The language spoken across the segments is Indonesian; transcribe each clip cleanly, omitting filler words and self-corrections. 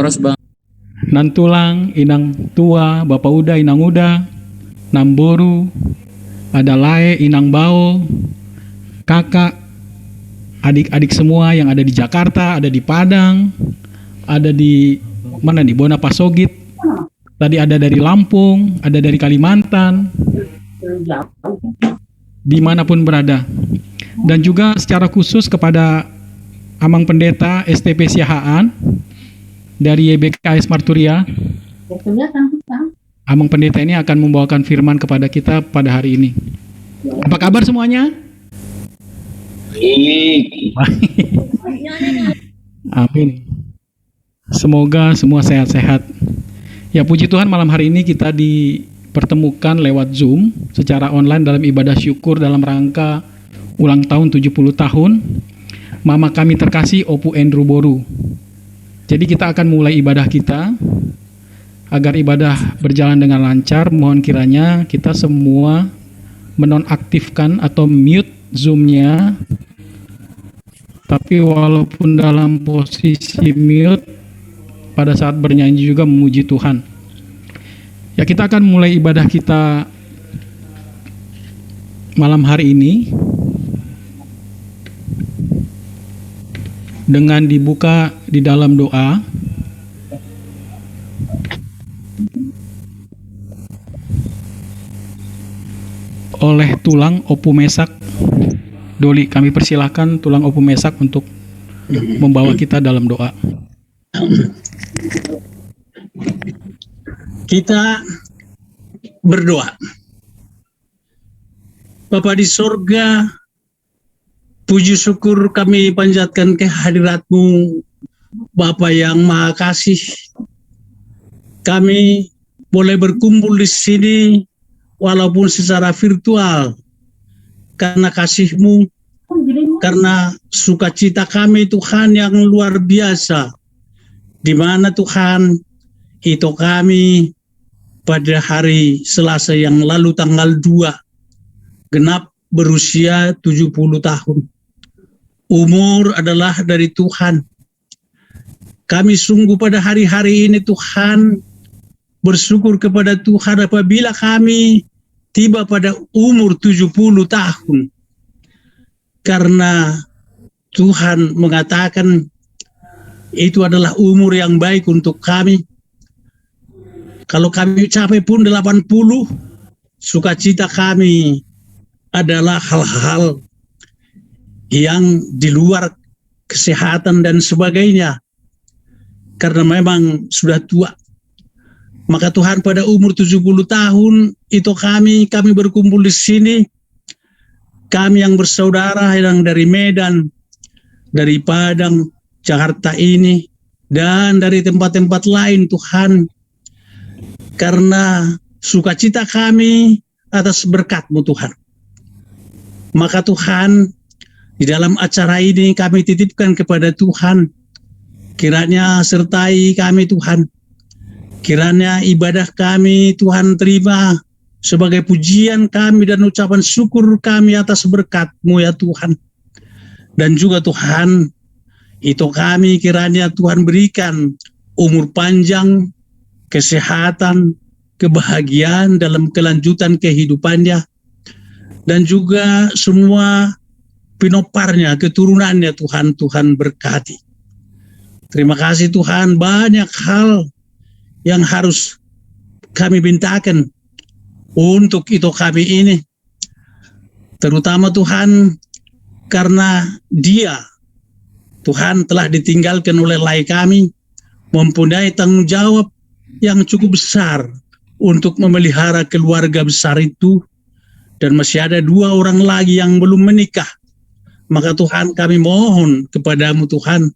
Laras bang. Nantulang, inang tua, bapak uda, inang uda, namboru, ada lae, inang bao, kakak, adik-adik semua yang ada di Jakarta, ada di Padang, ada di mana nih, Bonapasogit, tadi ada dari Lampung, ada dari Kalimantan, dimanapun berada. Dan juga secara khusus kepada Amang Pendeta STP Siahaan dari YBKS Marturia. Amang Pendeta ini akan membawakan firman kepada kita pada hari ini. Apa kabar semuanya? Amin. Semoga semua sehat-sehat. Ya, puji Tuhan, malam hari ini kita dipertemukan lewat Zoom secara online dalam ibadah syukur dalam rangka ulang tahun 70 tahun Mama kami terkasih Opu Andrew Boru. Jadi kita akan mulai ibadah kita. Agar ibadah berjalan dengan lancar, mohon kiranya kita semua menonaktifkan atau mute Zoom-nya. Tapi walaupun dalam posisi mute, pada saat bernyanyi juga memuji Tuhan. Ya, kita akan mulai ibadah kita malam hari ini dengan dibuka di dalam doa. Oleh Tulang Opu Mesak. Doli, kami persilahkan Tulang Opu Mesak untuk membawa kita dalam doa. Kita berdoa. Bapa di sorga, puji syukur kami panjatkan kehadirat-Mu, Bapa yang Maha Kasih. Kami boleh berkumpul di sini walaupun secara virtual karena kasih-Mu, karena sukacita kami Tuhan yang luar biasa, di mana Tuhan itu kami pada hari Selasa yang lalu tanggal 2 genap berusia 70 tahun. Umur adalah dari Tuhan. Kami sungguh pada hari-hari ini Tuhan bersyukur kepada Tuhan apabila kami tiba pada umur 70 tahun. Karena Tuhan mengatakan itu adalah umur yang baik untuk kami. Kalau kami capai pun 80, sukacita kami adalah hal-hal yang di luar kesehatan dan sebagainya. Karena memang sudah tua. Maka Tuhan pada umur 70 tahun itu kami berkumpul di sini. Kami yang bersaudara yang dari Medan, dari Padang, Jakarta ini, dan dari tempat-tempat lain Tuhan. Karena sukacita kami atas berkat-Mu Tuhan. Maka Tuhan, di dalam acara ini kami titipkan kepada Tuhan. Kiranya sertai kami Tuhan. Kiranya ibadah kami Tuhan terima sebagai pujian kami dan ucapan syukur kami atas berkat-Mu ya Tuhan. Dan juga Tuhan, itu kami kiranya Tuhan berikan umur panjang, kesehatan, kebahagiaan dalam kelanjutan kehidupannya. Dan juga semua pinoparnya, keturunannya Tuhan berkati. Terima kasih Tuhan, banyak hal yang harus kami mintakan untuk itu kami ini. Terutama Tuhan, karena Dia, Tuhan telah ditinggalkan oleh lai kami, mempunyai tanggung jawab yang cukup besar untuk memelihara keluarga besar itu, dan masih ada 2 orang lagi yang belum menikah. Maka Tuhan kami mohon kepadamu Tuhan,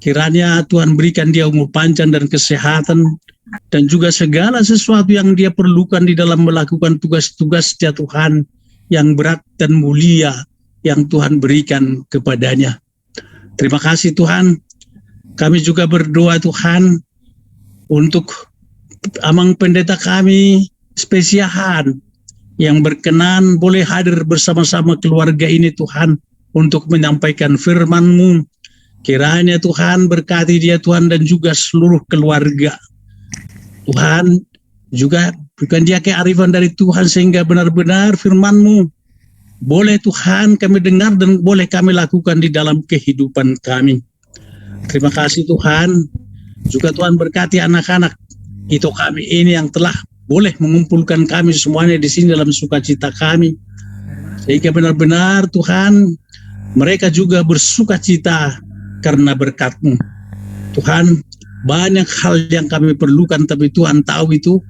kiranya Tuhan berikan dia umur panjang dan kesehatan, dan juga segala sesuatu yang dia perlukan di dalam melakukan tugas-tugas ya Tuhan yang berat dan mulia yang Tuhan berikan kepadanya. Terima kasih Tuhan. Kami juga berdoa Tuhan untuk Amang Pendeta kami Spesiahan yang berkenan boleh hadir bersama-sama keluarga ini Tuhan untuk menyampaikan firman-Mu. Kiranya Tuhan berkati dia Tuhan dan juga seluruh keluarga. Tuhan juga berikan dia kearifan dari Tuhan sehingga benar-benar firman-Mu boleh Tuhan kami dengar dan boleh kami lakukan di dalam kehidupan kami. Terima kasih Tuhan. Juga Tuhan berkati anak-anak itu kami ini yang telah boleh mengumpulkan kami semuanya di sini dalam sukacita kami. Sehingga benar-benar Tuhan mereka juga bersukacita karena berkat-Mu. Tuhan, banyak hal yang kami perlukan tapi Tuhan tahu itu.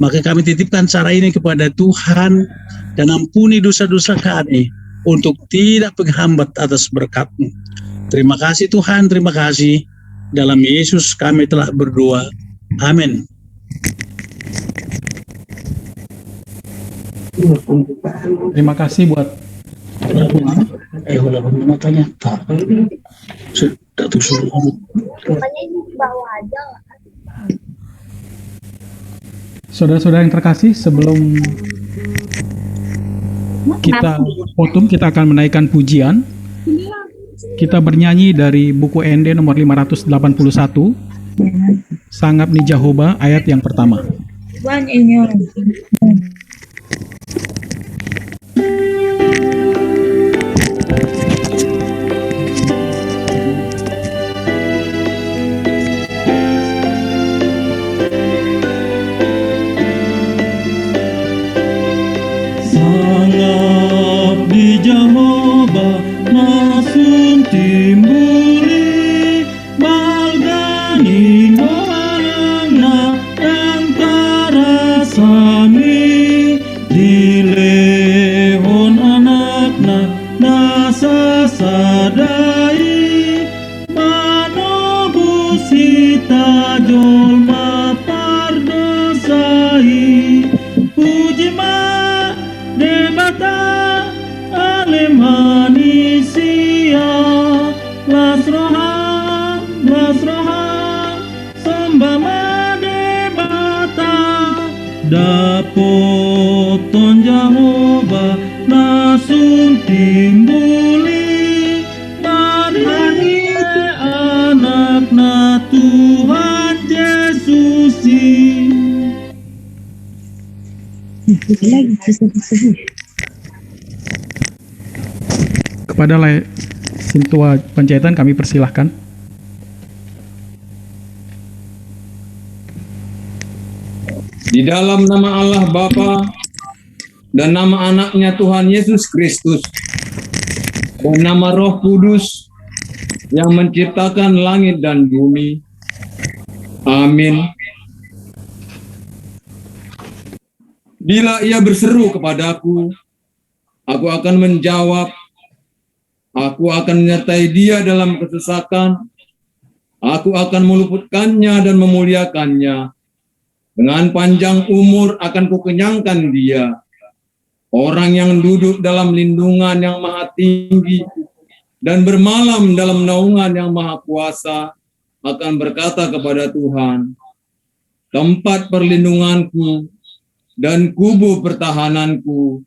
Maka kami titipkan cara ini kepada Tuhan dan ampuni dosa-dosa kami untuk tidak menghambat atas berkat-Mu. Terima kasih Tuhan, terima kasih. Dalam Yesus kami telah berdoa. Amin. Terima kasih buat Makanya sudah tuh saudara-saudara yang terkasih, sebelum kita potong, kita akan menaikkan pujian. Kita bernyanyi dari buku ND nomor 581, Sangap ni Jehovah, ayat yang pertama. Sangap di Jehovah nasum timbuli balgani orang na yang tarasami dilehon anakna nasa sadai manobusita jolma pardosai puji debata alemanisia lasroha sambama debata dapoton Jehovah nasum timbuli mari anakna Tuhan Yesusi. Kepada Sintua Panjaitan kami persilahkan. Di dalam nama Allah Bapa dan nama anaknya Tuhan Yesus Kristus dan nama Roh Kudus yang menciptakan langit dan bumi. Amin. Bila ia berseru kepadaku, aku akan menjawab. Aku akan menyertai dia dalam kesesakan. Aku akan meluputkannya dan memuliakannya. Dengan panjang umur akan kukenyangkan dia. Orang yang duduk dalam lindungan yang maha tinggi dan bermalam dalam naungan yang maha kuasa akan berkata kepada Tuhan, tempat perlindunganku dan kubu pertahananku,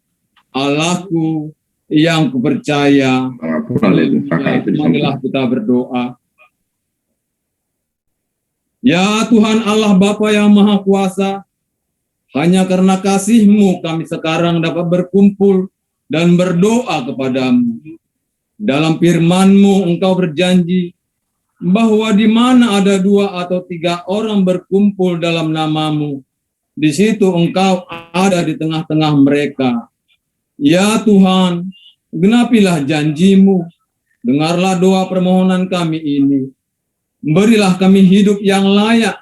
Allahku yang kupercaya. Marilah kita berdoa. Ya Tuhan Allah Bapa yang Maha Kuasa, hanya karena kasih-Mu kami sekarang dapat berkumpul dan berdoa kepadamu. Dalam firman-Mu Engkau berjanji bahwa di mana ada 2 atau 3 orang berkumpul dalam nama-Mu, di situ Engkau ada di tengah-tengah mereka. Ya Tuhan, genapilah janji-Mu, dengarlah doa permohonan kami ini. Berilah kami hidup yang layak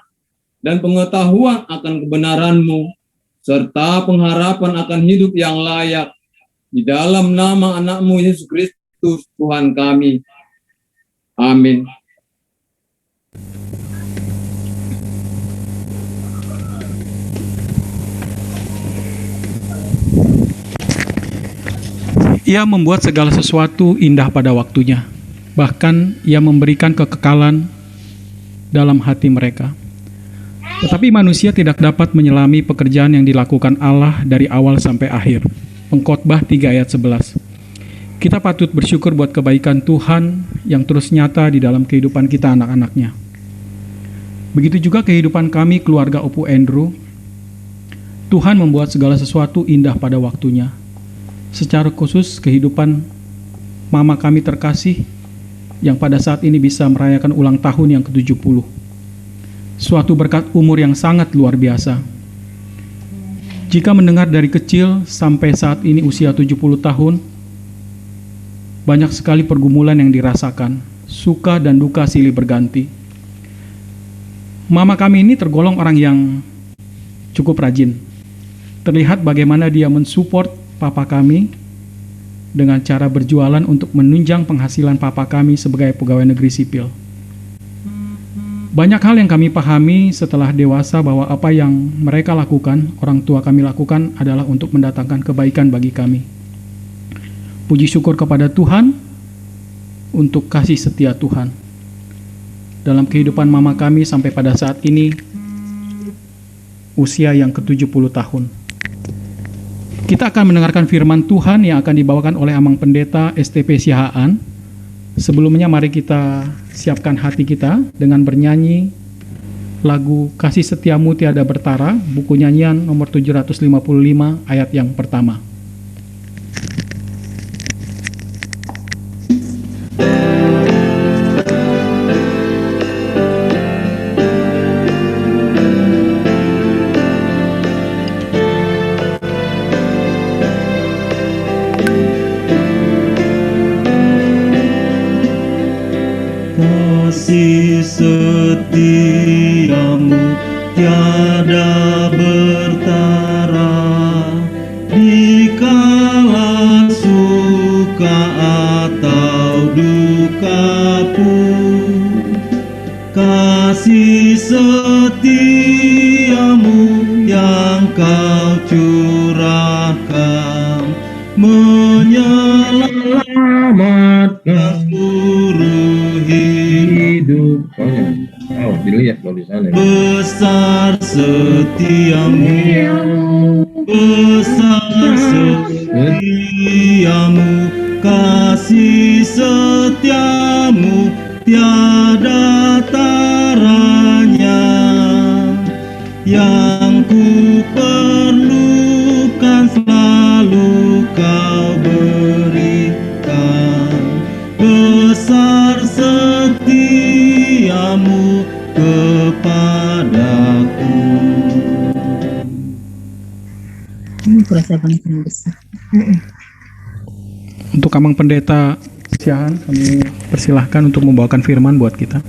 dan pengetahuan akan kebenaran-Mu, serta pengharapan akan hidup yang layak. Di dalam nama anak-Mu Yesus Kristus Tuhan kami. Amin. Ia membuat segala sesuatu indah pada waktunya. Bahkan ia memberikan kekekalan dalam hati mereka. Tetapi manusia tidak dapat menyelami pekerjaan yang dilakukan Allah dari awal sampai akhir. Pengkhotbah 3 ayat 11. Kita patut bersyukur buat kebaikan Tuhan yang terus nyata di dalam kehidupan kita anak-anaknya. Begitu juga kehidupan kami keluarga Opu Andrew. Tuhan membuat segala sesuatu indah pada waktunya. Secara khusus kehidupan mama kami terkasih yang pada saat ini bisa merayakan ulang tahun yang ke-70. Suatu berkat umur yang sangat luar biasa. Jika mendengar dari kecil sampai saat ini usia 70 tahun, banyak sekali pergumulan yang dirasakan, suka dan duka silih berganti. Mama kami ini tergolong orang yang cukup rajin. Terlihat bagaimana dia mensupport papa kami dengan cara berjualan untuk menunjang penghasilan papa kami sebagai pegawai negeri sipil. Banyak hal yang kami pahami setelah dewasa bahwa apa yang mereka lakukan, orang tua kami lakukan adalah untuk mendatangkan kebaikan bagi kami. Puji syukur kepada Tuhan untuk kasih setia Tuhan dalam kehidupan mama kami sampai pada saat ini usia yang ke-70 tahun. Kita akan mendengarkan firman Tuhan yang akan dibawakan oleh Amang Pendeta STP Sihaan. Sebelumnya mari kita siapkan hati kita dengan bernyanyi lagu Kasih Setiamu Tiada Bertara, buku nyanyian nomor 755 ayat yang pertama. Kasih setiamu tiada bertara, dikala suka atau duka pun. Kasih setiamu yang kau curahkan menyelamatkan seluruh hidup. Oh, dilihat kalau di sana. Besar setiamu, besar setiamu, kasih setiamu tiada taranya. Yang ku perlukan selalu kau berikan. Besar setiamu kepadaku. Ini perasaan yang besar. Untuk Amang Pendeta Sihaan, kami persilahkan untuk membawakan firman buat kita.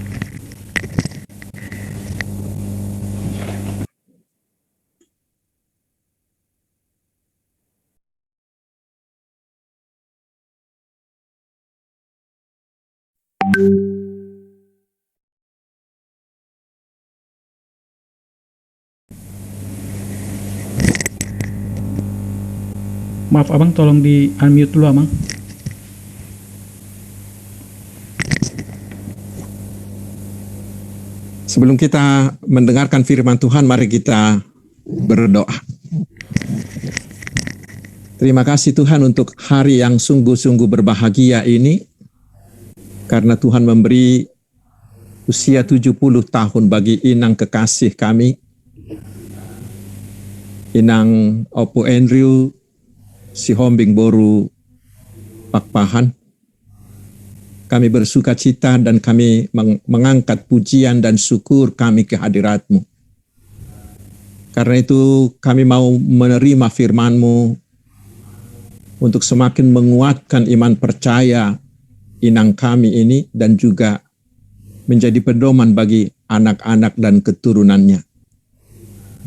Maaf Abang, tolong di unmute dulu Abang. Sebelum kita mendengarkan firman Tuhan, mari kita berdoa. Terima kasih Tuhan untuk hari yang sungguh-sungguh berbahagia ini, karena Tuhan memberi usia 70 tahun bagi inang kekasih kami, Inang Opu Andrew Sihombing Boru Pakpahan. Kami bersuka cita dan kami mengangkat pujian dan syukur kami ke hadirat-Mu. Karena itu kami mau menerima firman-Mu untuk semakin menguatkan iman percaya inang kami ini dan juga menjadi pedoman bagi anak-anak dan keturunannya.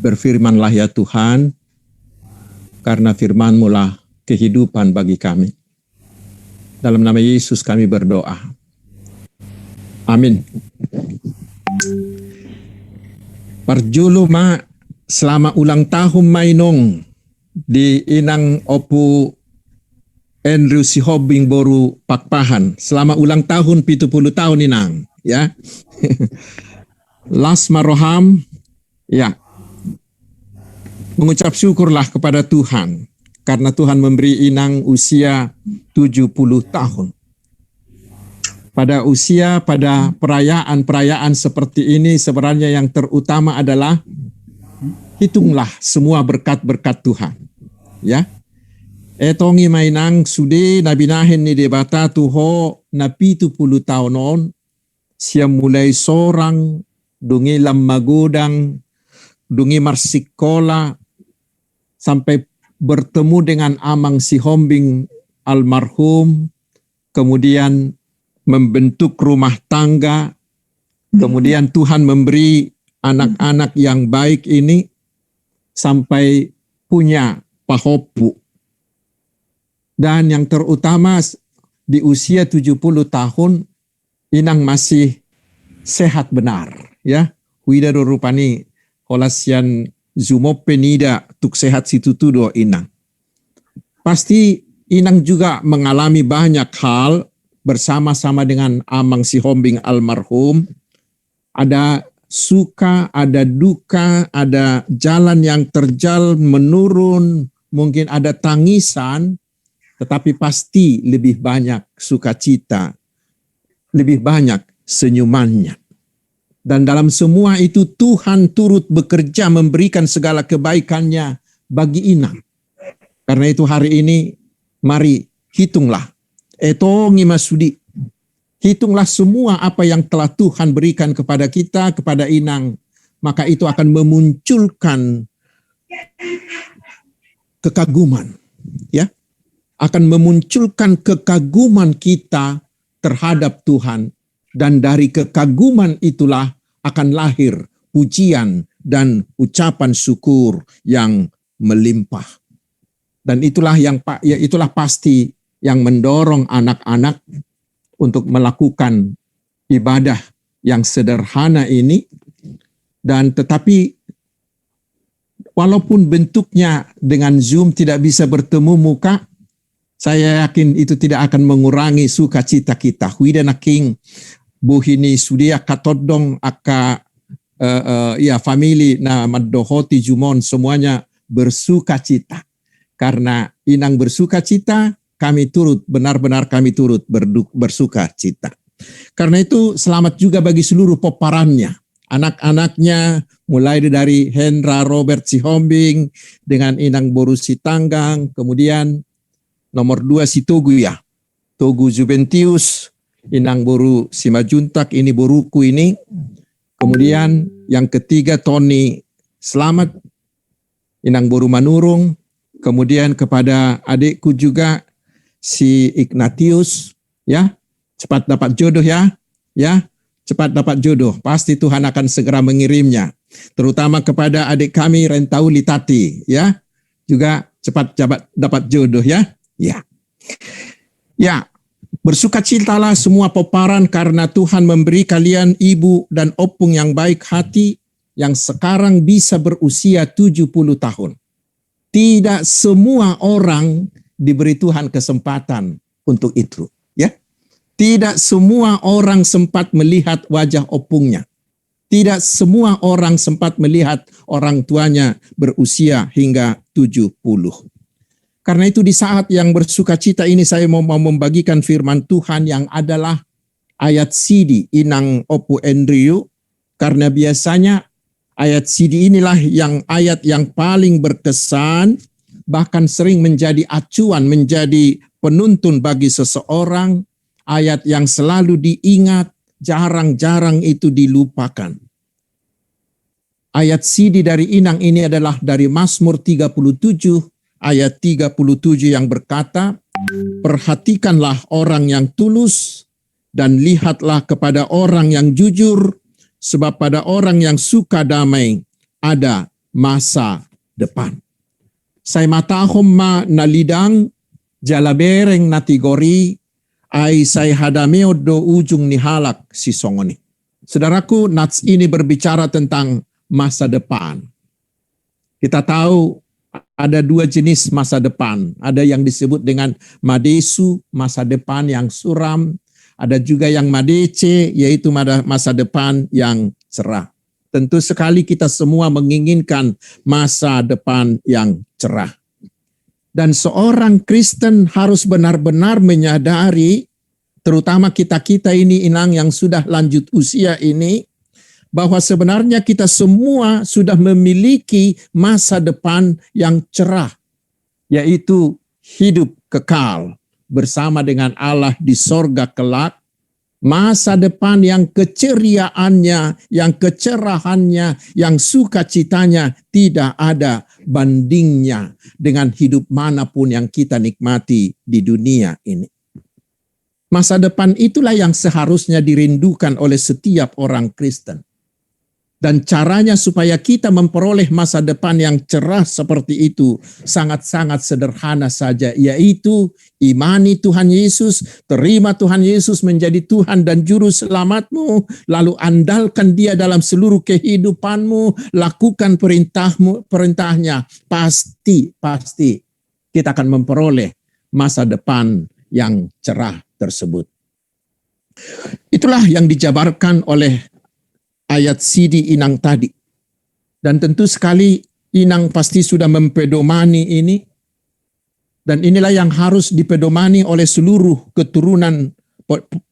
Berfirmanlah ya Tuhan, karena firman-Mu lah kehidupan bagi kami. Dalam nama Yesus kami berdoa. Amin. Parjulu ma selama ulang tahun mainong di Inang Opu Andrew Sihombing Boru Pakpahan. Selama ulang tahun 70 tahun Inang, ya. Las Maroham, ya. Mengucap syukurlah kepada Tuhan karena Tuhan memberi Inang usia 70 tahun. Pada perayaan seperti ini sebenarnya yang terutama adalah hitunglah semua berkat-berkat Tuhan. Ya. Etongi mainang sude nabinahin ni debata tuho na 70 tahunon siya mulai sorang dungi lammagodang dungi marsikola sampai bertemu dengan Amang Sihombing almarhum, kemudian membentuk rumah tangga, kemudian Tuhan memberi anak-anak yang baik ini sampai punya pahopu. Dan yang terutama di usia 70 tahun Inang masih sehat benar, ya. Huida do rupani holasian zumope nida tuk sehat situ tudo Inang. Pasti Inang juga mengalami banyak hal bersama-sama dengan Amang Sihombing almarhum. Ada suka, ada duka, ada jalan yang terjal menurun, mungkin ada tangisan, tetapi pasti lebih banyak sukacita, lebih banyak senyumannya. Dan dalam semua itu Tuhan turut bekerja memberikan segala kebaikannya bagi Inang. Karena itu hari ini mari hitunglah. Etongi masudi. Hitunglah semua apa yang telah Tuhan berikan kepada kita, kepada Inang. Maka itu akan memunculkan kekaguman. Ya, akan memunculkan kekaguman kita terhadap Tuhan. Dan dari kekaguman itulah akan lahir pujian dan ucapan syukur yang melimpah. Dan itulah pasti yang mendorong anak-anak untuk melakukan ibadah yang sederhana ini. Dan tetapi walaupun bentuknya dengan Zoom tidak bisa bertemu muka, saya yakin itu tidak akan mengurangi sukacita kita. Huida naking buhini sudia katodong aka famili na maddohoti jumon semuanya bersukacita. Karena Inang bersukacita, kami turut bersukacita. Karena itu selamat juga bagi seluruh peparannya. Anak-anaknya mulai dari Hendra Robert Sihombing dengan Inang Boru Sitanggang, kemudian nomor 2 si Togu ya. Togu Juventius, Inang Boru Simajuntak, ini boruku ini. Kemudian yang ketiga Tony Selamat, Inang Boru Manurung. Kemudian kepada adikku juga si Ignatius, ya. Cepat dapat jodoh ya. Ya, cepat dapat jodoh. Pasti Tuhan akan segera mengirimnya. Terutama kepada adik kami Rentauli Tati, ya. Juga cepat dapat jodoh ya. Ya. Ya, bersukacitalah semua peparan karena Tuhan memberi kalian ibu dan opung yang baik hati yang sekarang bisa berusia 70 tahun. Tidak semua orang diberi Tuhan kesempatan untuk itu, ya. Tidak semua orang sempat melihat wajah opungnya. Tidak semua orang sempat melihat orang tuanya berusia hingga 70. Karena itu di saat yang bersukacita ini saya mau membagikan firman Tuhan yang adalah ayat CD Inang Opu Andrew, karena biasanya ayat CD inilah ayat yang paling berkesan, bahkan sering menjadi acuan, menjadi penuntun bagi seseorang, ayat yang selalu diingat, jarang-jarang itu dilupakan. Ayat CD dari Inang ini adalah dari Mazmur 37, ayat 37 yang berkata, perhatikanlah orang yang tulus dan lihatlah kepada orang yang jujur, sebab pada orang yang suka damai ada masa depan. Say matahom ma nalidang jalabereng natigori ay say hadameo do ujung nihalak si songoni. Saudaraku, nats ini berbicara tentang masa depan. Kita tahu ada dua jenis masa depan. Ada yang disebut dengan madesu, masa depan yang suram. Ada juga yang madece, yaitu masa depan yang cerah. Tentu sekali kita semua menginginkan masa depan yang cerah. Dan seorang Kristen harus benar-benar menyadari, terutama kita-kita ini Inang yang sudah lanjut usia ini, bahwa sebenarnya kita semua sudah memiliki masa depan yang cerah, yaitu hidup kekal bersama dengan Allah di sorga kelak. Masa depan yang keceriaannya, yang kecerahannya, yang sukacitanya tidak ada bandingnya dengan hidup manapun yang kita nikmati di dunia ini. Masa depan itulah yang seharusnya dirindukan oleh setiap orang Kristen. Dan caranya supaya kita memperoleh masa depan yang cerah seperti itu sangat-sangat sederhana saja, yaitu imani Tuhan Yesus, terima Tuhan Yesus menjadi Tuhan dan Juru Selamatmu, lalu andalkan Dia dalam seluruh kehidupanmu, lakukan perintahnya, pasti kita akan memperoleh masa depan yang cerah tersebut. Itulah yang dijabarkan oleh ayat Sidi Inang tadi. Dan tentu sekali Inang pasti sudah mempedomani ini. Dan inilah yang harus dipedomani oleh seluruh keturunan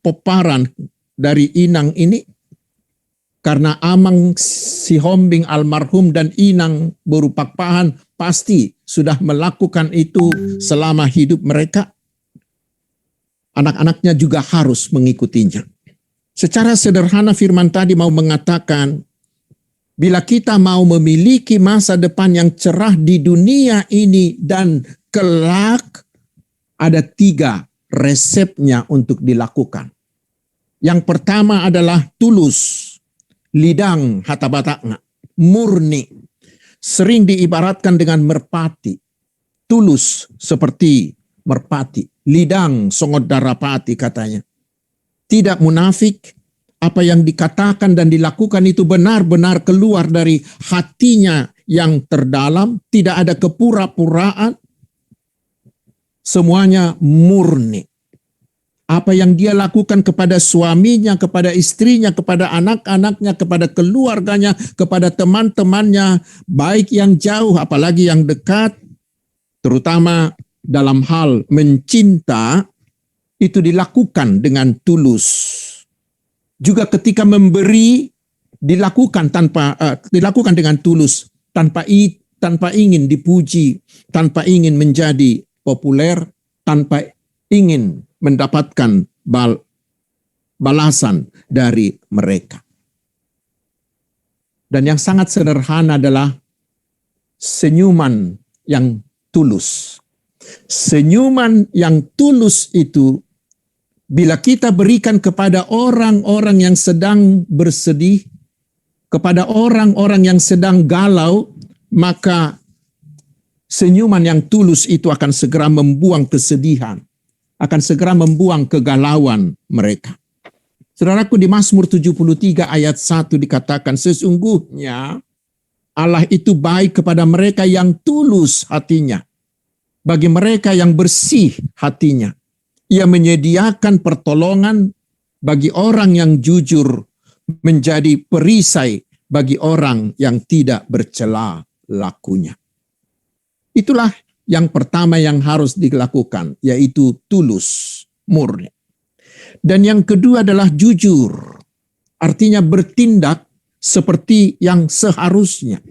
peparan dari Inang ini. Karena Amang Sihombing almarhum dan Inang Boru Pakpahan pasti sudah melakukan itu selama hidup mereka. Anak-anaknya juga harus mengikutinya. Secara sederhana firman tadi mau mengatakan, bila kita mau memiliki masa depan yang cerah di dunia ini dan kelak, ada 3 resepnya untuk dilakukan. Yang pertama adalah tulus, lidang hatabatanga, murni. Sering diibaratkan dengan merpati. Tulus seperti merpati, lidang songot darapati katanya. Tidak munafik, apa yang dikatakan dan dilakukan itu benar-benar keluar dari hatinya yang terdalam, tidak ada kepura-puraan, semuanya murni. Apa yang dia lakukan kepada suaminya, kepada istrinya, kepada anak-anaknya, kepada keluarganya, kepada teman-temannya, baik yang jauh apalagi yang dekat, terutama dalam hal mencinta, itu dilakukan dengan tulus. Juga ketika memberi dilakukan dengan tulus, tanpa ingin dipuji, tanpa ingin menjadi populer, tanpa ingin mendapatkan balasan dari mereka. Dan yang sangat sederhana adalah senyuman yang tulus. Senyuman yang tulus itu bila kita berikan kepada orang-orang yang sedang bersedih, kepada orang-orang yang sedang galau, maka senyuman yang tulus itu akan segera membuang kesedihan, akan segera membuang kegalauan mereka. Saudaraku, di Mazmur 73 ayat 1 dikatakan, sesungguhnya Allah itu baik kepada mereka yang tulus hatinya, bagi mereka yang bersih hatinya. Ia menyediakan pertolongan bagi orang yang jujur, menjadi perisai bagi orang yang tidak bercela lakunya. Itulah yang pertama yang harus dilakukan, yaitu tulus, murni. Dan yang kedua adalah jujur, artinya bertindak seperti yang seharusnya.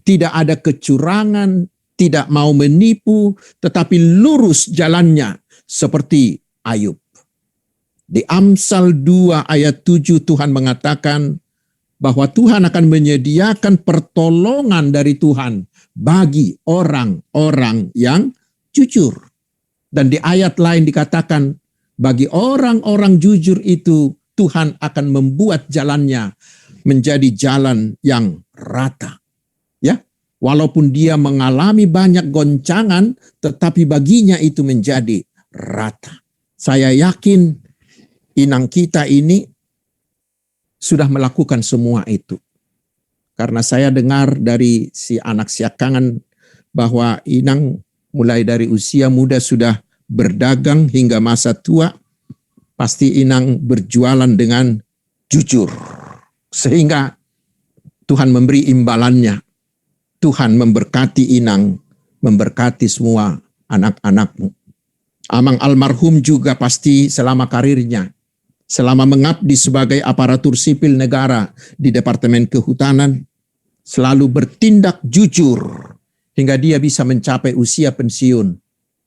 Tidak ada kecurangan, tidak mau menipu, tetapi lurus jalannya seperti Ayub. Di Amsal 2 ayat 7 Tuhan mengatakan bahwa Tuhan akan menyediakan pertolongan dari Tuhan bagi orang-orang yang jujur. Dan di ayat lain dikatakan bagi orang-orang jujur itu Tuhan akan membuat jalannya menjadi jalan yang rata. Ya, walaupun dia mengalami banyak goncangan, tetapi baginya itu menjadi rata. Saya yakin inang kita ini sudah melakukan semua itu. Karena saya dengar dari si anak siakangan bahwa inang mulai dari usia muda sudah berdagang hingga masa tua. Pasti inang berjualan dengan jujur. Sehingga Tuhan memberi imbalannya. Tuhan memberkati inang, memberkati semua anak-anakmu. Amang almarhum juga pasti selama karirnya, selama mengabdi sebagai aparatur sipil negara di Departemen Kehutanan, selalu bertindak jujur hingga dia bisa mencapai usia pensiun.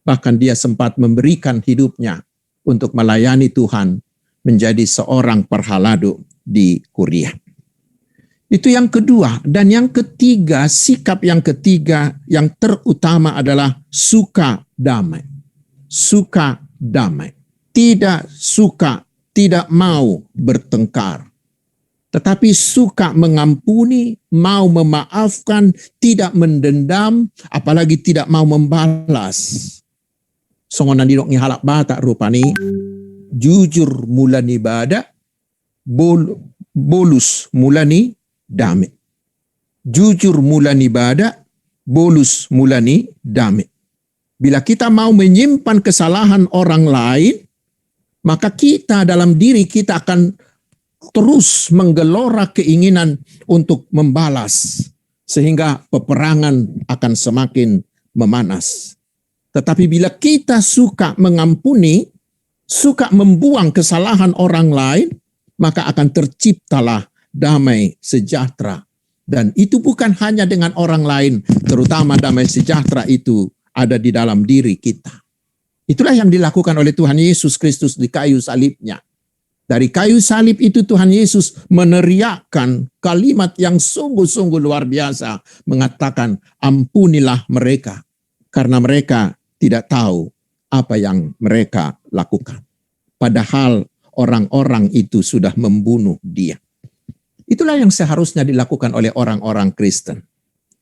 Bahkan dia sempat memberikan hidupnya untuk melayani Tuhan, menjadi seorang perhalado di Kuria. Itu yang kedua. Dan yang ketiga, sikap yang ketiga yang terutama adalah suka damai. Suka damai. Tidak suka, tidak mau bertengkar. Tetapi suka mengampuni, mau memaafkan, tidak mendendam, apalagi tidak mau membalas. Songonan didok ni halak batak rupani, jujur mulani ibadah, bolus mulani damai. Jujur mulani ibadah, bolus mulani damai. Bila kita mau menyimpan kesalahan orang lain, maka kita dalam diri kita akan terus menggelora keinginan untuk membalas, sehingga peperangan akan semakin memanas. Tetapi bila kita suka mengampuni, suka membuang kesalahan orang lain, maka akan terciptalah damai sejahtera. Dan itu bukan hanya dengan orang lain, terutama damai sejahtera itu ada di dalam diri kita. Itulah yang dilakukan oleh Tuhan Yesus Kristus di kayu salibnya. Dari kayu salib itu Tuhan Yesus meneriakkan kalimat yang sungguh-sungguh luar biasa. Mengatakan, ampunilah mereka, karena mereka tidak tahu apa yang mereka lakukan. Padahal orang-orang itu sudah membunuh dia. Itulah yang seharusnya dilakukan oleh orang-orang Kristen.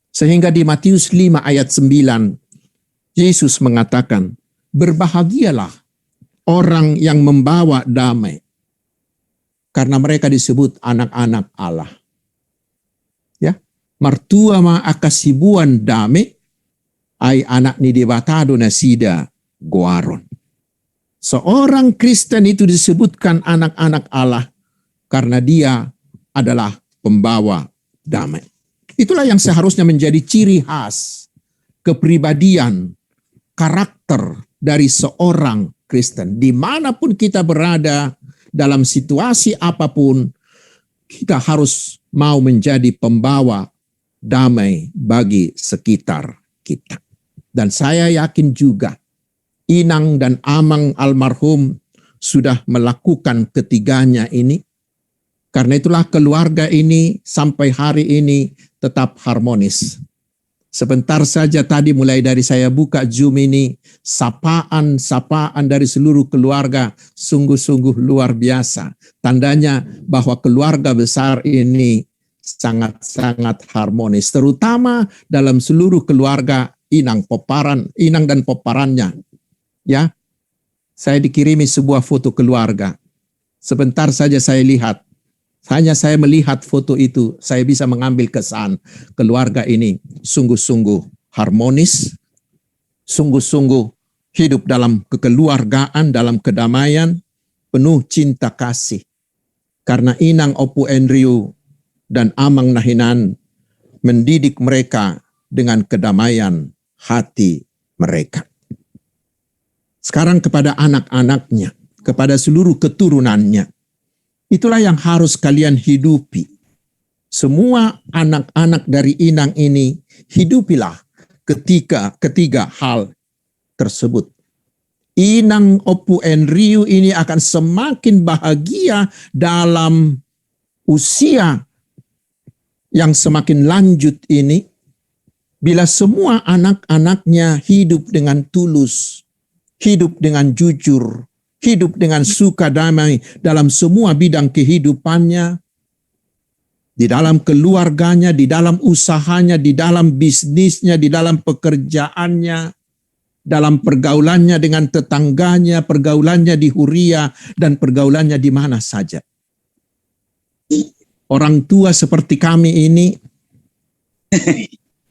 Sehingga di Matius 5 ayat 9, Yesus mengatakan, berbahagialah orang yang membawa damai, karena mereka disebut anak-anak Allah. Ya, martua ma akasibuan damai, ay anak ni debatado na sida guaron. Seorang Kristen itu disebutkan anak-anak Allah karena dia adalah pembawa damai. Itulah yang seharusnya menjadi ciri khas kepribadian, karakter dari seorang Kristen. Dimanapun kita berada, dalam situasi apapun, kita harus mau menjadi pembawa damai bagi sekitar kita. Dan saya yakin juga, Inang dan Amang almarhum sudah melakukan ketiganya ini. Karena itulah keluarga ini sampai hari ini tetap harmonis. Sebentar saja tadi mulai dari saya buka Zoom ini, sapaan dari seluruh keluarga sungguh-sungguh luar biasa. Tandanya bahwa keluarga besar ini sangat-sangat harmonis. Terutama dalam seluruh keluarga Inang dan Poparannya. Ya, saya dikirimi sebuah foto keluarga. Sebentar saja saya lihat. Hanya saya melihat foto itu, saya bisa mengambil kesan keluarga ini sungguh-sungguh harmonis, sungguh-sungguh hidup dalam kekeluargaan, dalam kedamaian, penuh cinta kasih. Karena Inang Opu Andrew dan Amang Nahinan mendidik mereka dengan kedamaian hati mereka. Sekarang kepada anak-anaknya, kepada seluruh keturunannya. Itulah yang harus kalian hidupi. Semua anak-anak dari Inang ini, hidupilah ketiga hal tersebut. Inang Opu Andrew ini akan semakin bahagia dalam usia yang semakin lanjut ini, bila semua anak-anaknya hidup dengan tulus, hidup dengan jujur, hidup dengan suka damai dalam semua bidang kehidupannya, di dalam keluarganya, di dalam usahanya, di dalam bisnisnya, di dalam pekerjaannya, dalam pergaulannya dengan tetangganya, pergaulannya di huria, dan pergaulannya di mana saja. Orang tua seperti kami ini,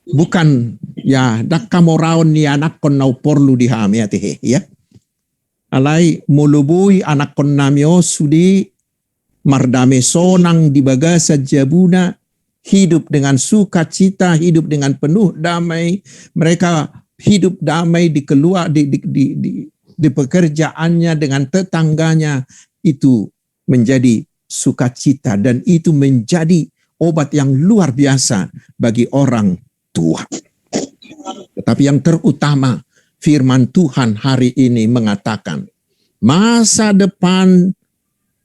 bukan ya dakkamoraon ni anak kon nau porlu dihami ya. Alai mulubui anak kon namio sudi mardame sonang di bagasa jabuna, hidup dengan sukacita, hidup dengan penuh damai. Mereka hidup damai di pekerjaannya dengan tetangganya, itu menjadi sukacita dan itu menjadi obat yang luar biasa bagi orang tua. Tetapi yang terutama, firman Tuhan hari ini mengatakan masa depan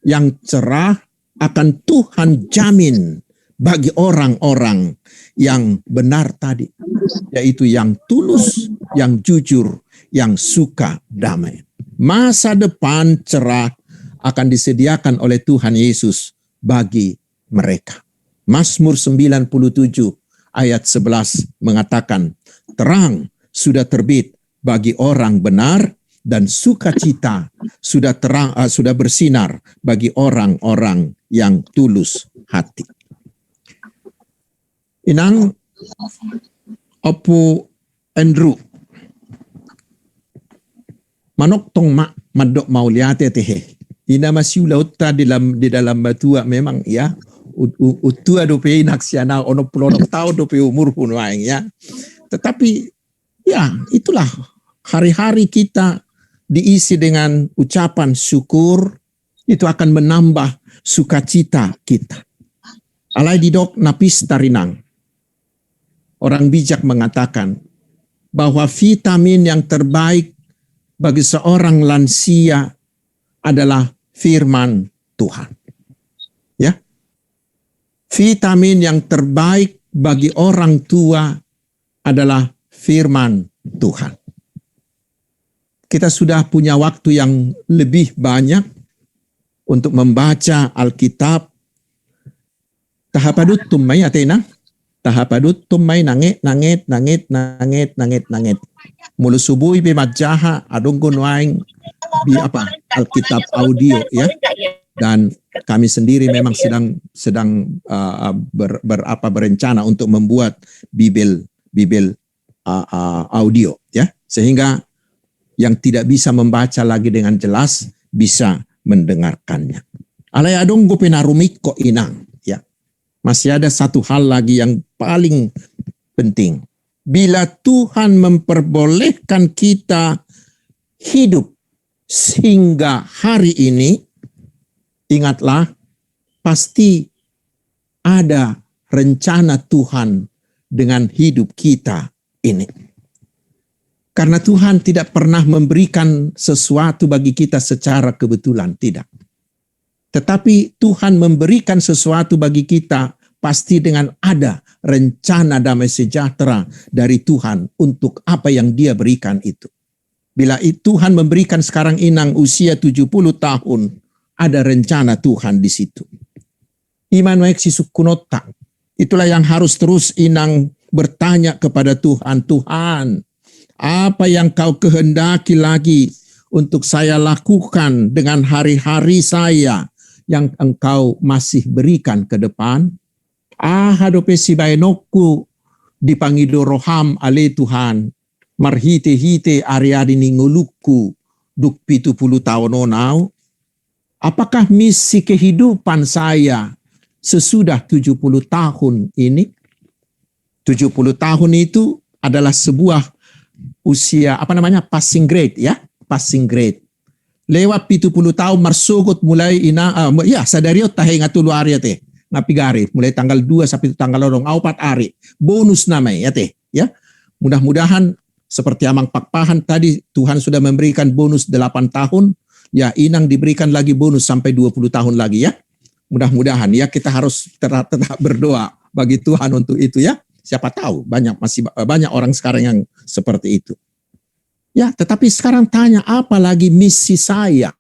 yang cerah akan Tuhan jamin bagi orang-orang yang benar tadi, yaitu yang tulus, yang jujur, yang suka damai. Masa depan cerah akan disediakan oleh Tuhan Yesus bagi mereka. Mazmur 97 ayat 11 mengatakan, terang sudah terbit bagi orang benar dan sukacita sudah bersinar bagi orang-orang yang tulus hati. Inang Opu Andrew manok tong madok mauliate tehe. Ina masih lauta di dalam batua memang ya. Utua dope naksiana ono pulonok tau dope umur pun waeng ya. Tetapi ya itulah hari-hari kita diisi dengan ucapan syukur, itu akan menambah sukacita kita. Alai didok napis tarinang. Orang bijak mengatakan bahwa vitamin yang terbaik bagi seorang lansia adalah firman Tuhan. Ya. Vitamin yang terbaik bagi orang tua adalah firman Tuhan. Kita sudah punya waktu yang lebih banyak untuk membaca Alkitab. Tahapadut tummay atena. Tahapadut tummay nangit. Mulu subuhi be majaha adong gunwaing bi Alkitab audio ya. Dan kami sendiri memang sedang berencana untuk membuat Bible audio ya, sehingga yang tidak bisa membaca lagi dengan jelas bisa mendengarkannya. Alai adong go penarumik ko inang ya. Masih ada satu hal lagi yang paling penting. Bila Tuhan memperbolehkan kita hidup sehingga hari ini, ingatlah pasti ada rencana Tuhan dengan hidup kita ini. Karena Tuhan tidak pernah memberikan sesuatu bagi kita secara kebetulan, tidak. Tetapi Tuhan memberikan sesuatu bagi kita pasti dengan ada rencana damai sejahtera dari Tuhan untuk apa yang Dia berikan itu. Bila Tuhan memberikan sekarang inang usia 70 tahun, ada rencana Tuhan di situ. Iman waik sisukunota. Itulah yang harus terus inang bertanya kepada Tuhan. Tuhan, apa yang kau kehendaki lagi untuk saya lakukan dengan hari-hari saya yang engkau masih berikan ke depan? Hadope si baenoku dipangido roham ale Tuhan. Marhite-hite ariadi ninguluku duk 70 tahun onau. Apakah misi kehidupan saya sesudah 70 tahun ini? 70 tahun itu adalah sebuah usia passing grade ya, passing grade. Lewat 70 tahun marsugot mulai sadariot tahe ngatulu ari teh ngapigari mulai tanggal 2 sampai tanggal 4 ari bonus namanya ya teh ya. Mudah-mudahan seperti Amang Pakpahan tadi Tuhan sudah memberikan bonus 8 tahun ya, inang diberikan lagi bonus sampai 20 tahun lagi ya. Mudah-mudahan ya, kita harus tetap berdoa bagi Tuhan untuk itu ya. Siapa tahu masih banyak orang sekarang yang seperti itu. Ya, tetapi sekarang tanya apa lagi misi saya?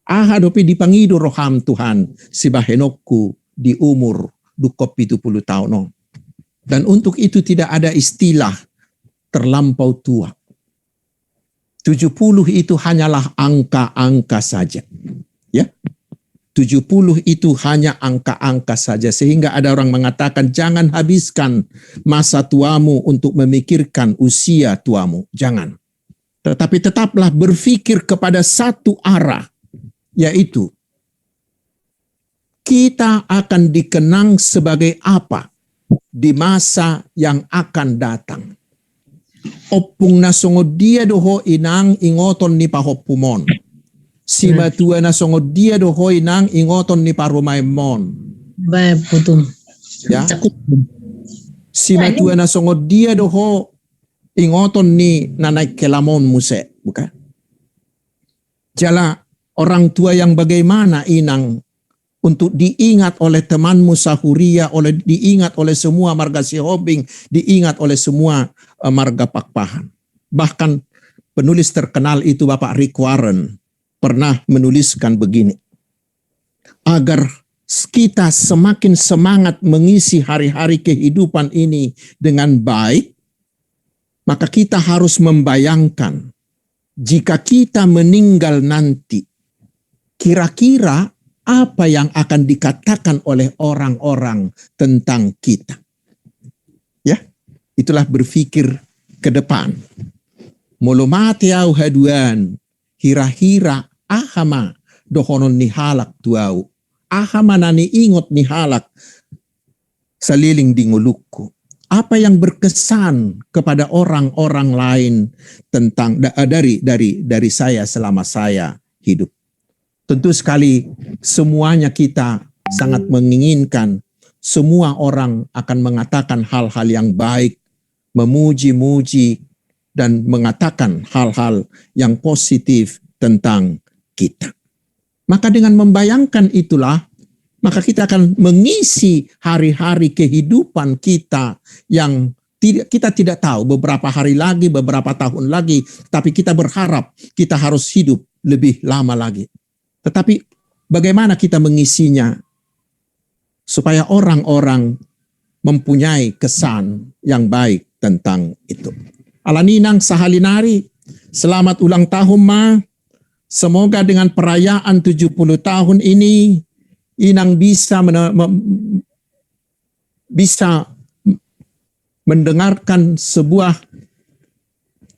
Hadopi dipangido roham Tuhan si bahenokku di umur dukop 70 tahun. Dan untuk itu tidak ada istilah terlampau tua. 70 itu hanyalah angka-angka saja. Ya. 70 itu hanya angka-angka saja, sehingga ada orang mengatakan jangan habiskan masa tuamu untuk memikirkan usia tuamu. Jangan. Tetapi tetaplah berpikir kepada satu arah, yaitu kita akan dikenang sebagai apa di masa yang akan datang. opung na songod dia doho inang ingoton ni pahopumon. Sima tua na songod dia doho inang ingoton ni parumaimon. Bae putum. Ya. Cakut. Sima tua na songod dia doho ingoton ni nanay kelamon muse. Bukan? Jala orang tua yang bagaimana inang untuk diingat oleh temanmu Sahuria, diingat oleh semua marga Sihobing, diingat oleh semua marga Pakpahan. Bahkan penulis terkenal itu Bapak Rick Warren pernah menuliskan begini. Agar kita semakin semangat mengisi hari-hari kehidupan ini dengan baik, maka kita harus membayangkan jika kita meninggal nanti, kira-kira apa yang akan dikatakan oleh orang-orang tentang kita. Ya, itulah berpikir ke depan. Molo mate au haduan, hira-hira ahama dohonon ni halak tuau. Ahama nani ingot ni halak saliling di ngulukku. Apa yang berkesan kepada orang-orang lain tentang dari saya selama saya hidup. Tentu sekali semuanya kita sangat menginginkan semua orang akan mengatakan hal-hal yang baik, memuji-muji dan mengatakan hal-hal yang positif tentang kita. Maka dengan membayangkan itulah, maka kita akan mengisi hari-hari kehidupan kita yang kita tidak tahu beberapa hari lagi, beberapa tahun lagi, tapi kita berharap kita harus hidup lebih lama lagi. Tetapi bagaimana kita mengisinya supaya orang-orang mempunyai kesan yang baik tentang itu. Alaninang sahalinari, selamat ulang tahun Ma. Semoga dengan perayaan 70 tahun ini, Inang bisa mendengarkan sebuah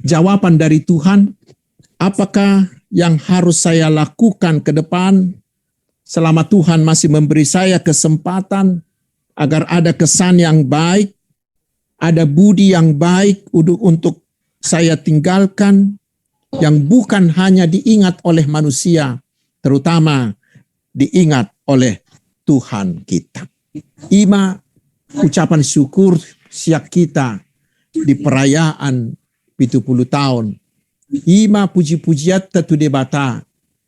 jawaban dari Tuhan. Apakah yang harus saya lakukan ke depan selama Tuhan masih memberi saya kesempatan agar ada kesan yang baik, ada budi yang baik untuk saya tinggalkan, yang bukan hanya diingat oleh manusia, terutama diingat oleh Tuhan kita. Ima ucapan syukur siap kita di perayaan 70 tahun. Ima puji-pujiat tatu debata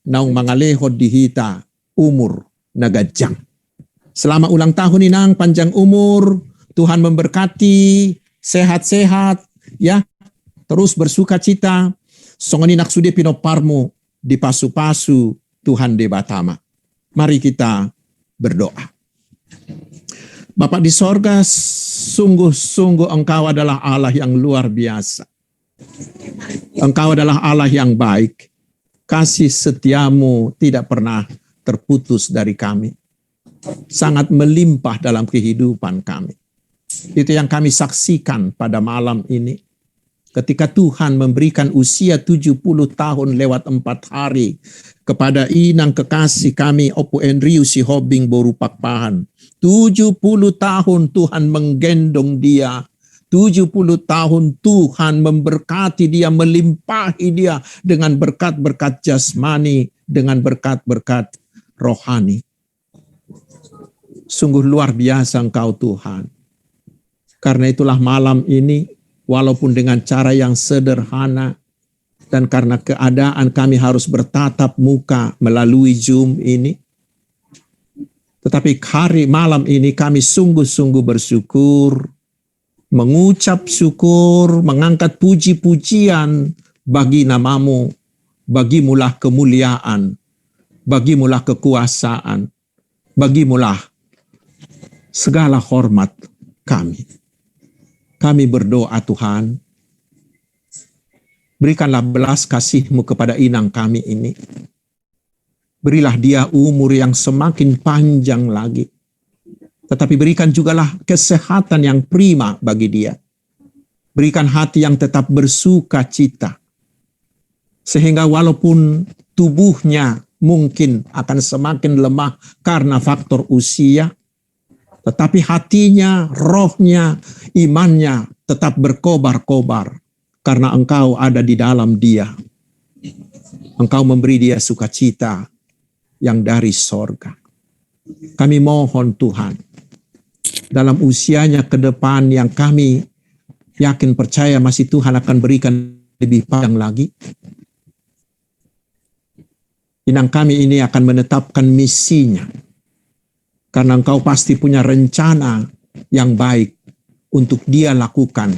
naung mangalehod dihita umur nagajang. Selama ulang tahun inang panjang umur, Tuhan memberkati, sehat-sehat, ya, terus bersuka cita. Songoni naksude pinoparmu di pasu-pasu Tuhan debatama. Mari kita berdoa. Bapa di sorga, sungguh-sungguh Engkau adalah Allah yang luar biasa. Engkau adalah Allah yang baik. Kasih setiamu tidak pernah terputus dari kami. Sangat melimpah dalam kehidupan kami. Itu yang kami saksikan pada malam ini. Ketika Tuhan memberikan usia 70 tahun lewat 4 hari kepada inang kekasih kami Opu Andrew Sihobing Boru Pakpahan. 70 tahun Tuhan menggendong dia. 70 tahun Tuhan memberkati dia, melimpahi dia dengan berkat-berkat jasmani, dengan berkat-berkat rohani. Sungguh luar biasa Engkau Tuhan. Karena itulah malam ini, walaupun dengan cara yang sederhana, dan karena keadaan kami harus bertatap muka melalui Zoom ini, tetapi malam ini kami sungguh-sungguh bersyukur, mengucap syukur, mengangkat puji-pujian bagi namamu, bagimulah kemuliaan, bagimulah kekuasaan, bagimulah segala hormat kami. Kami berdoa Tuhan, berikanlah belas kasih-Mu kepada inang kami ini. Berilah dia umur yang semakin panjang lagi. Tetapi berikan jugalah kesehatan yang prima bagi dia. Berikan hati yang tetap bersuka cita. Sehingga walaupun tubuhnya mungkin akan semakin lemah karena faktor usia, tetapi hatinya, rohnya, imannya tetap berkobar-kobar. karena Engkau ada di dalam dia. Engkau memberi dia sukacita yang dari sorga. Kami mohon Tuhan, dalam usianya ke depan yang kami yakin percaya masih Tuhan akan berikan lebih panjang lagi, inang kami ini akan menetapkan misinya. Karena Engkau pasti punya rencana yang baik untuk dia lakukan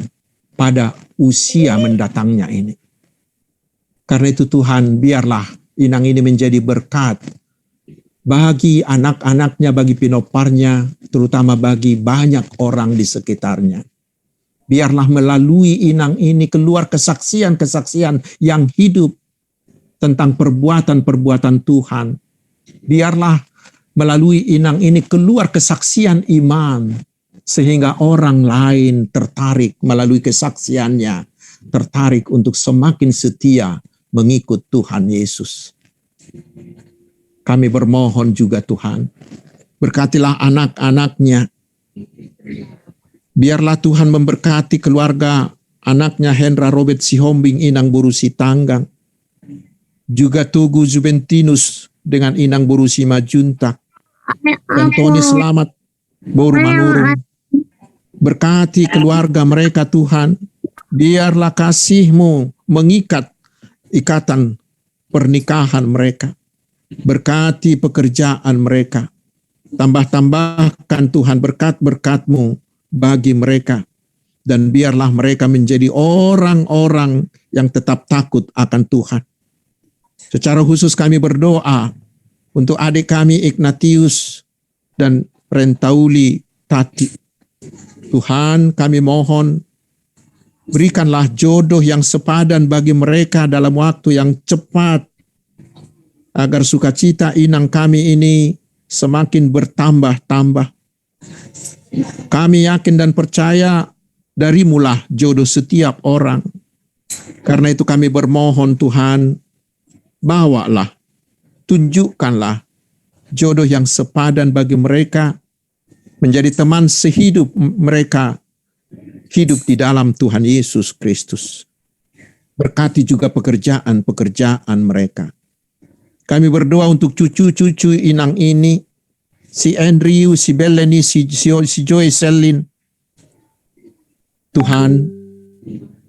pada usia mendatangnya ini. Karena itu Tuhan, biarlah inang ini menjadi berkat bagi anak-anaknya, bagi pinoparnya, terutama bagi banyak orang di sekitarnya. Biarlah melalui inang ini keluar kesaksian-kesaksian yang hidup tentang perbuatan-perbuatan Tuhan. Biarlah melalui inang ini keluar kesaksian iman, sehingga orang lain tertarik melalui kesaksiannya, tertarik untuk semakin setia mengikut Tuhan Yesus. Kami bermohon juga Tuhan, berkatilah anak-anaknya. Biarlah Tuhan memberkati keluarga anaknya Hendra Robert Sihombing, Inang Borusi Tanggang. Juga Tugu Juventinus dengan Inang Borusi Majuntak. Dan Tony Selamat Boru Manurung. Berkati keluarga mereka Tuhan. Biarlah kasih-Mu mengikat ikatan pernikahan mereka. Berkati pekerjaan mereka. Tambah-tambahkan Tuhan berkat-berkat-Mu bagi mereka. Dan biarlah mereka menjadi orang-orang yang tetap takut akan Tuhan. Secara khusus kami berdoa untuk adik kami Ignatius dan Rentauli Tati. Tuhan, kami mohon berikanlah jodoh yang sepadan bagi mereka dalam waktu yang cepat, agar sukacita inang kami ini semakin bertambah-tambah. Kami yakin dan percaya darimulah jodoh setiap orang. Karena itu kami bermohon Tuhan, bawalah, tunjukkanlah jodoh yang sepadan bagi mereka, menjadi teman sehidup mereka, hidup di dalam Tuhan Yesus Kristus. Berkati juga pekerjaan-pekerjaan mereka. Kami berdoa untuk cucu-cucu inang ini, si Andrew, si Belleni, si Joy Selin. Tuhan,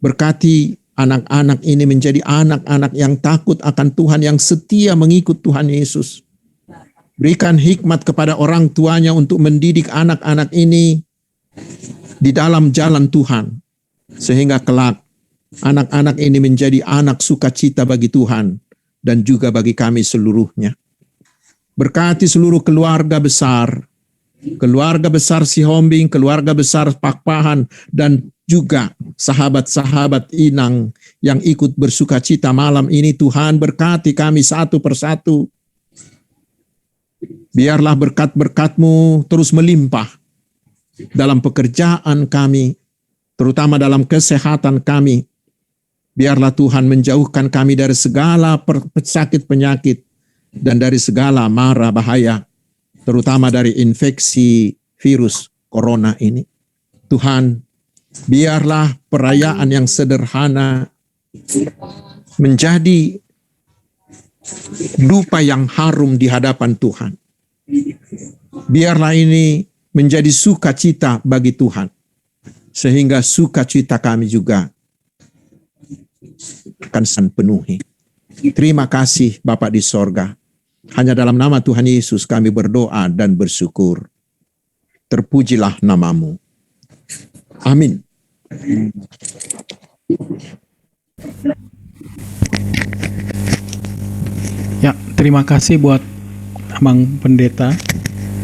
berkati anak-anak ini menjadi anak-anak yang takut akan Tuhan, yang setia mengikut Tuhan Yesus. Berikan hikmat kepada orang tuanya untuk mendidik anak-anak ini di dalam jalan Tuhan. Sehingga kelak anak-anak ini menjadi anak sukacita bagi Tuhan dan juga bagi kami seluruhnya. Berkati seluruh keluarga besar Sihombing, keluarga besar Pakpahan, dan juga sahabat-sahabat inang yang ikut bersukacita malam ini. Tuhan, berkati kami satu persatu. Biarlah berkat-berkat-Mu terus melimpah dalam pekerjaan kami, terutama dalam kesehatan kami. Biarlah Tuhan menjauhkan kami dari segala sakit penyakit dan dari segala mara bahaya, terutama dari infeksi virus corona ini. Tuhan, biarlah perayaan yang sederhana menjadi dupa yang harum di hadapan Tuhan. Biarlah ini menjadi sukacita bagi Tuhan, sehingga sukacita kami juga akan penuhi. Terima kasih Bapa di sorga. Hanya dalam nama Tuhan Yesus kami berdoa dan bersyukur. Terpujilah nama-Mu. Amin. Ya, terima kasih buat Abang Pendeta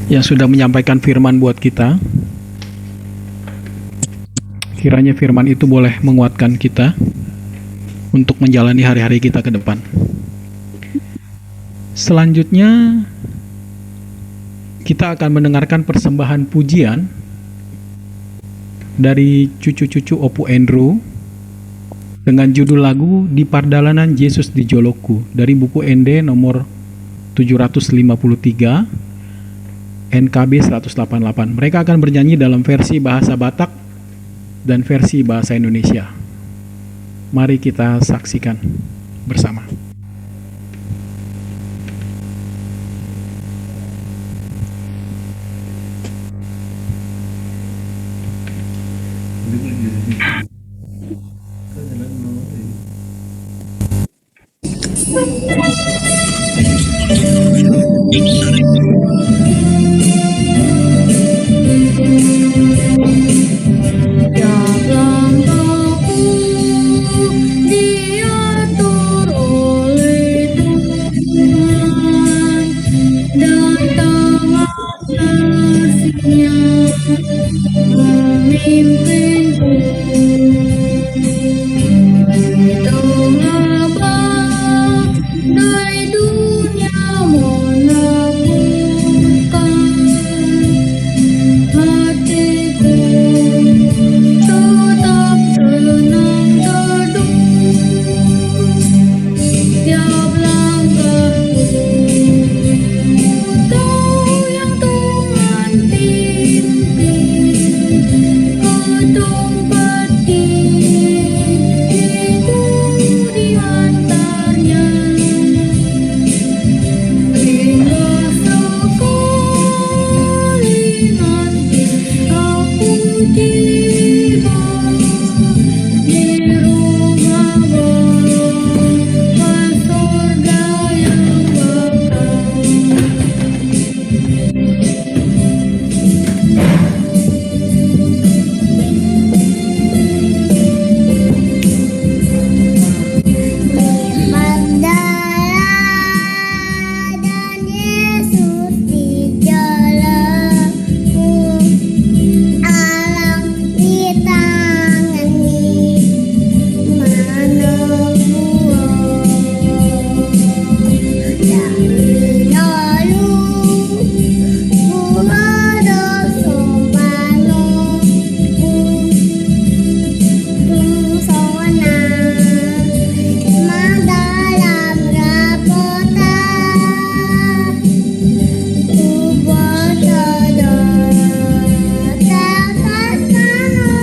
yang sudah menyampaikan firman buat kita. Kiranya firman itu boleh menguatkan kita untuk menjalani hari-hari kita ke depan. Selanjutnya kita akan mendengarkan persembahan pujian dari cucu-cucu Opu Andrew dengan judul lagu Di Pardalanan Yesus di Joloku dari buku ND nomor 753 NKB 188. Mereka akan bernyanyi dalam versi bahasa Batak dan versi bahasa Indonesia. Mari kita saksikan bersama. Diatur oleh Tuhan dan taat kasih-Nya memimpinku tengah badai dunia menakutkan. Hatiku tetap tenang teduh, tiap langkahku Kau yang Tuhan pimpin ke tempat diriku diantarnya, hingga sekali nanti aku tiba di rumah Bapa surga yang kekal. Magdala dan Yesus di jalanku, alam di tangannya meneguh. Dari lalu ku berdoa Sona dalam rapota ku berdoa terkesan diiring-iring dalam hati saat tadi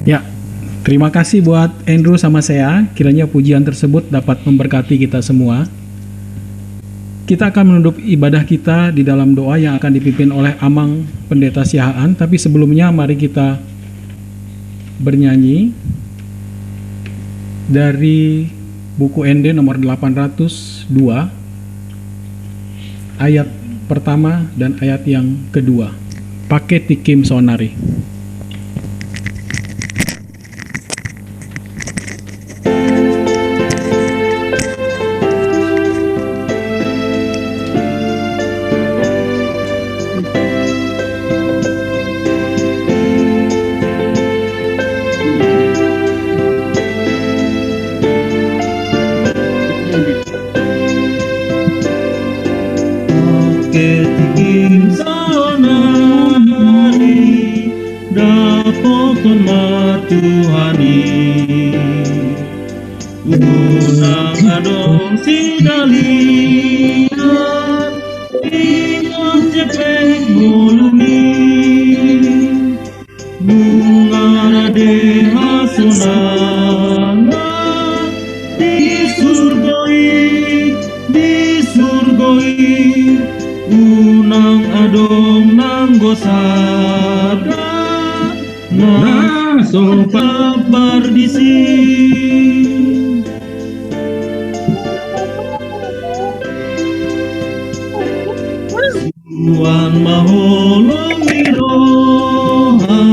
Ya, terima kasih buat Andrew sama saya. Kiranya pujian tersebut dapat memberkati kita semua. Kita akan menutup ibadah kita di dalam doa yang akan dipimpin oleh Amang Pendeta Siahaan. Tapi sebelumnya mari kita bernyanyi dari buku ND nomor 802, ayat pertama dan ayat yang kedua. Pakai Tikim Sonari. Ketikim sonari dapokon matuhani unang adong sidalian ingon cepeng surgoi unang adong nang gosada na so pabardisi Tuhan maholong miroha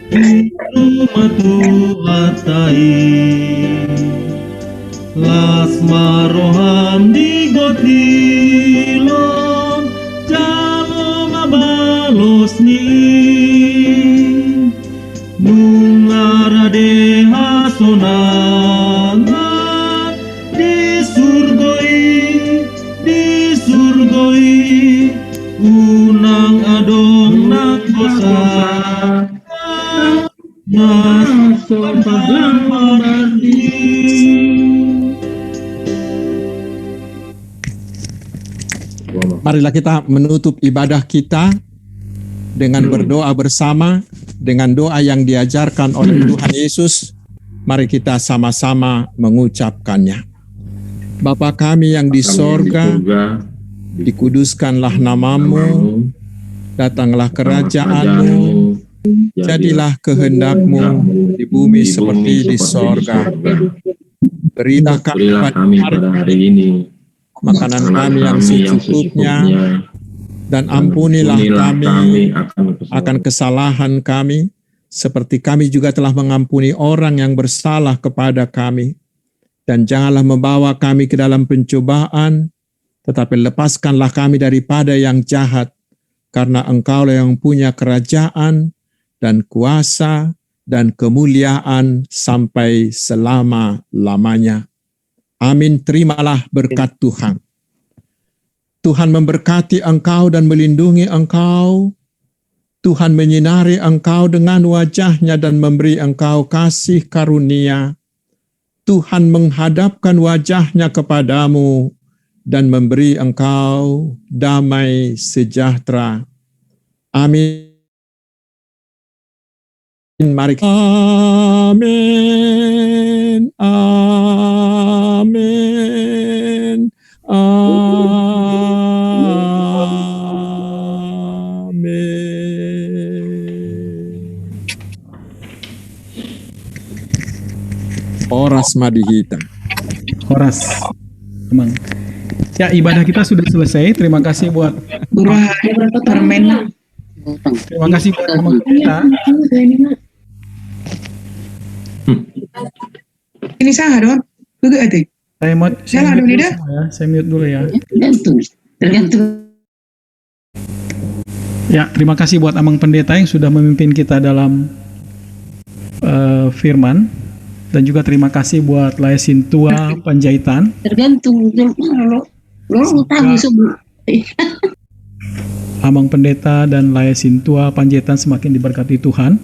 di rumah Tuhatai las maroham di gotilon jalo mabalos ni nungarade hasonangan di surgoi unang adong nakosa naso paglambardi. Marilah kita menutup ibadah kita dengan berdoa bersama, dengan doa yang diajarkan oleh Tuhan Yesus. Mari kita sama-sama mengucapkannya. Bapa kami yang di sorga, dikuduskanlah namamu, datanglah kerajaanmu, jadilah kehendakmu di bumi seperti di sorga. Berilah kami pada hari ini makanan kami yang secukupnya, dan ampunilah kami akan kesalahan kami, seperti kami juga telah mengampuni orang yang bersalah kepada kami. Dan janganlah membawa kami ke dalam pencobaan, tetapi lepaskanlah kami daripada yang jahat, karena Engkaulah yang punya kerajaan dan kuasa dan kemuliaan sampai selama-lamanya. Amin. Terimalah berkat Tuhan. Tuhan memberkati engkau dan melindungi engkau. Tuhan menyinari engkau dengan wajah-Nya dan memberi engkau kasih karunia. Tuhan menghadapkan wajah-Nya kepadamu dan memberi engkau damai sejahtera. Amin. Mari. Amin. Amin. Amin. Horas Madihita. Horas. Emang. Ya, ibadah kita sudah selesai. Terima kasih buat Terima kasih buat teman kita. Ini sah dong, juga ada. Saya mute dulu ya. Saya mute dulu ya. Tergantung. Ya, terima kasih buat Amang Pendeta yang sudah memimpin kita dalam firman, dan juga terima kasih buat Laesin Tua Panjaitan. Tergantung. Lo tahu sebelum. Amang Pendeta dan Laesin Tua Panjaitan semakin diberkati Tuhan.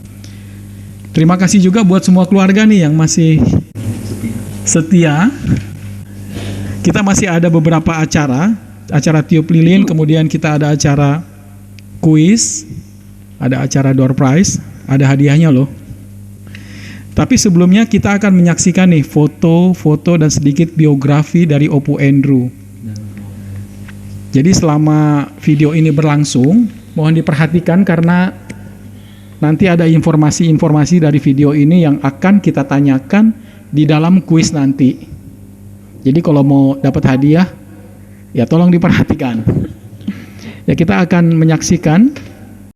Terima kasih juga buat semua keluarga nih yang masih setia. Kita masih ada beberapa acara tiup lilin, kemudian kita ada acara kuis, ada acara door prize, ada hadiahnya loh. Tapi sebelumnya kita akan menyaksikan nih foto-foto dan sedikit biografi dari Opu Andrew. Jadi selama video ini berlangsung, mohon diperhatikan karena nanti ada informasi-informasi dari video ini yang akan kita tanyakan di dalam kuis nanti. Jadi kalau mau dapat hadiah, ya tolong diperhatikan. Ya, kita akan menyaksikan